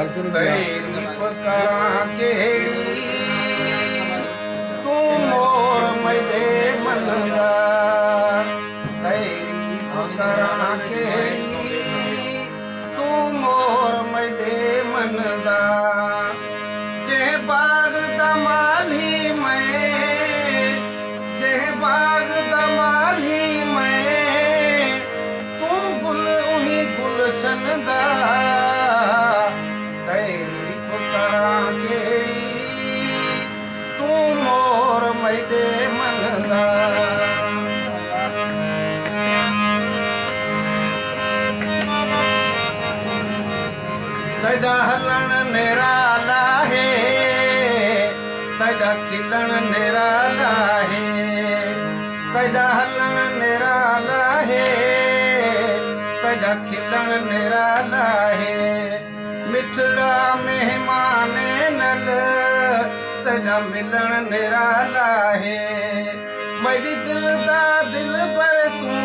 तारीफ करा केड़ी तू मोर मेरे मन दा तारीफ करा केड़ी तू मोर मेरे मन दा जे बाग दा माली मैं जे बाग दा माली मैं तू गुल उही गुलशन दा तारीफ करा केड़ी तू मोर मेरे मन दा तड़ा हलन निराला है तड़ा खिलन निराला है तड़ा हलन निराला है तड़ा खिलन निराला है मिठड़ा मेहमान नल तड़ा मिलन निराला है मेरी दिल दा दिल पर तू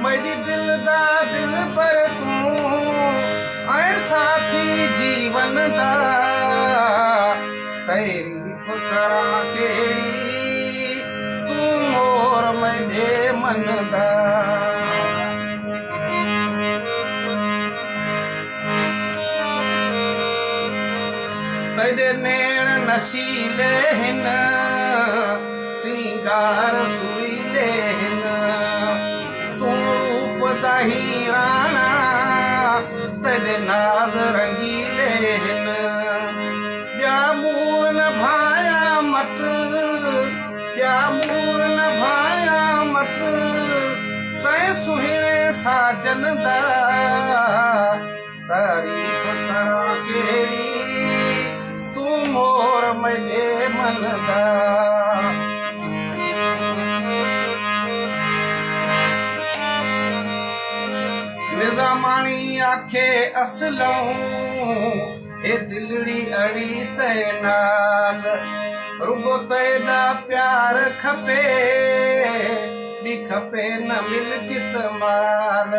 मेरी दिल दा दिल पर तू आए साथी जीवन दा तारीफ करा केड़ी तू मोर मेरे मन दा तेरे नैन नशीले हिन सिंगार सुरीले हिन तू रूप दा हीराना तेरे नाज रंगीले हिन या मूर न भाया मत या मूर न भाया मत तै सुहिणे साजन दा तारीफ करा केड़ी तू मोर मेरे मन दा निजामानी आखे असलऊं हे दिलड़ी अड़ी ते नाल रुगो तेरा प्यार खपे भी खपे न मिल कित माल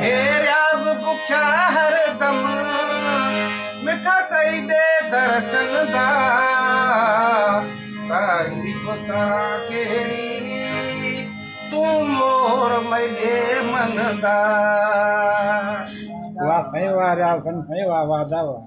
हे रियाज भुख्या हर दम मिठा कई दे दर्शन दा तारीफ करा केड़ी तू मोर मेरे मन दा वाह सही वाह रासन सही वाह वाह दावा